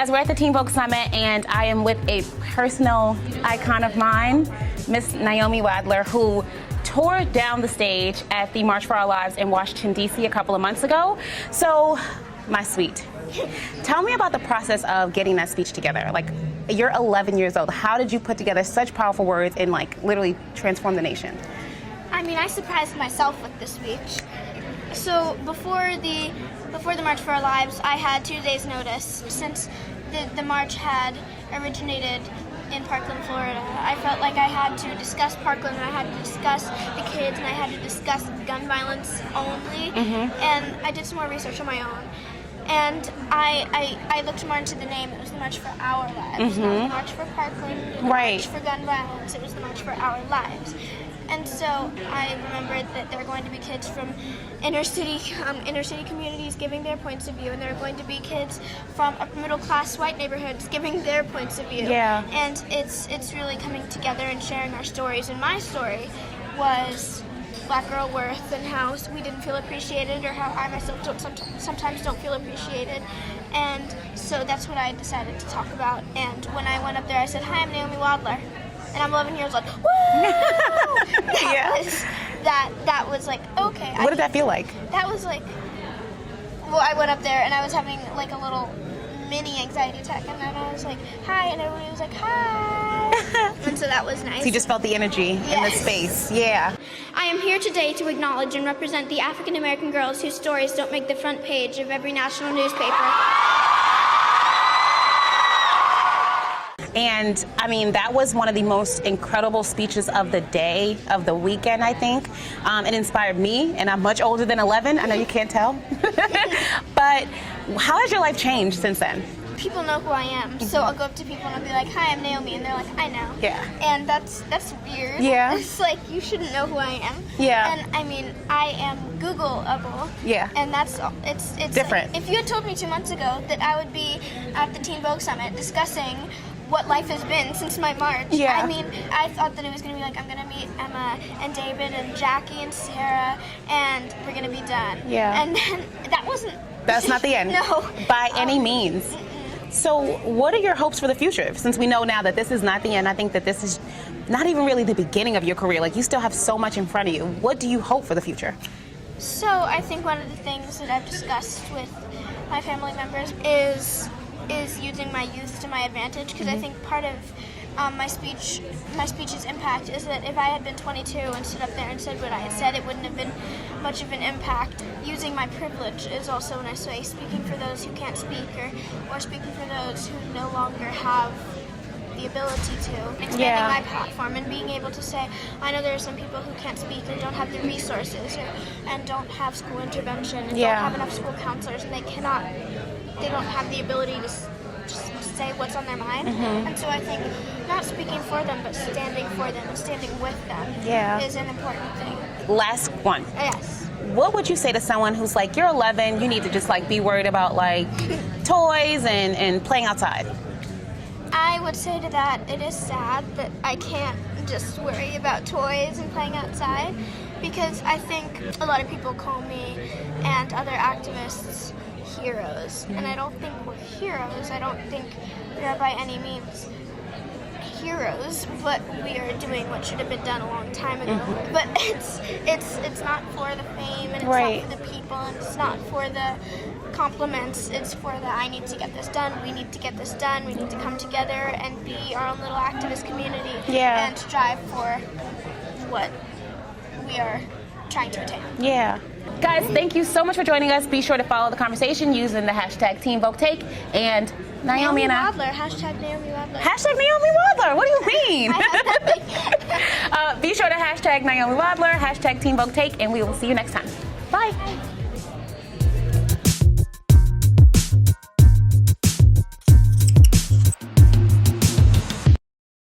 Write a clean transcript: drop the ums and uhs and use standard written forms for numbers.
Guys, we're at the Teen Vogue Summit, and I am with a personal icon of mine, Miss Naomi Wadler, who tore down the stage at the March for Our Lives in Washington, D.C. a couple of months ago. So, my sweet, tell me about the process of getting that speech together. Like, you're 11 years old. How did you put together such powerful words and, like, literally transform the nation? I mean, I surprised myself with this speech. So before the March for Our Lives, I had 2 days' notice. Since the march had originated in Parkland, Florida, I felt like I had to discuss Parkland, and I had to discuss the kids, and I had to discuss gun violence only. And I did some more research on my own. And I looked more into the name. It was the March for Our Lives, not the March for Parkland, the March for gun violence. It was the March for Our Lives. And so I remembered that there are going to be kids from inner city communities giving their points of view, and there are going to be kids from upper middle class white neighborhoods giving their points of view. Yeah. And it's really coming together and sharing our stories. And my story was Black girl worth, and how we didn't feel appreciated, or how I myself sometimes don't feel appreciated. And so that's what I decided to talk about. And when I went up there, I said, "Hi, I'm Naomi Wadler." And I'm 11 years old. Woo! That was like, okay. What did that feel like? That was like, well, I went up there and I was having like a little mini anxiety attack, and then I was like, "Hi," and everybody was like, "Hi." And so that was nice. So you just felt the energy in the space. Yeah. I am here today to acknowledge and represent the African American girls whose stories don't make the front page of every national newspaper. And I mean, that was one of the most incredible speeches of the day, of the weekend, I think. It inspired me, and I'm much older than 11. I know you can't tell. But how has your life changed since then? People know who I am, so I'll go up to people and I'll be like, "Hi, I'm Naomi," and they're like, "I know." Yeah. And that's weird. Yeah. It's like, you shouldn't know who I am. Yeah. And I mean, I am Googleable. Yeah. And that's it's different. Like, if you had told me 2 months ago that I would be at the Teen Vogue Summit discussing what life has been since my march. Yeah. I mean, I thought that it was going to be like, I'm going to meet Emma and David and Jackie and Sarah, and we're going to be done. Yeah. And then that wasn't... That's not the end. No. By any means. So what are your hopes for the future? Since we know now that this is not the end, I think that this is not even really the beginning of your career. Like, you still have so much in front of you. What do you hope for the future? So I think one of the things that I've discussed with my family members is using my youth to my advantage, because I think part of my speech's impact is that if I had been 22 and stood up there and said what I had said, it wouldn't have been much of an impact. Using my privilege is also a nice way, speaking for those who can't speak, or speaking for those who no longer have the ability to. Expanding my platform and being able to say, I know there are some people who can't speak and don't have the resources, and don't have school intervention, and don't have enough school counselors, and they don't have the ability to just say what's on their mind. And so I think not speaking for them, but standing for them and standing with them is an important thing. Last one. Yes. What would you say to someone who's like, you're 11, you need to just like be worried about like toys and playing outside? I would say to that, it is sad that I can't just worry about toys and playing outside, because I think a lot of people call me and other activists heroes, and I don't think we're heroes. I don't think we are by any means heroes, but we are doing what should have been done a long time ago. But it's not for the fame, and it's not for the people, and it's not for the compliments. It's for the, I need to get this done, we need to get this done, we need to come together and be our own little activist community and strive for what we are trying to attain. Yeah. Guys, thank you so much for joining us. Be sure to follow the conversation using the hashtag TeenVogueTake, and Naomi and I. Wadler, hashtag Naomi Wadler. Hashtag Naomi Wadler, what do you mean? Be sure to hashtag Naomi Wadler, hashtag TeenVogueTake, and we will see you next time. Bye.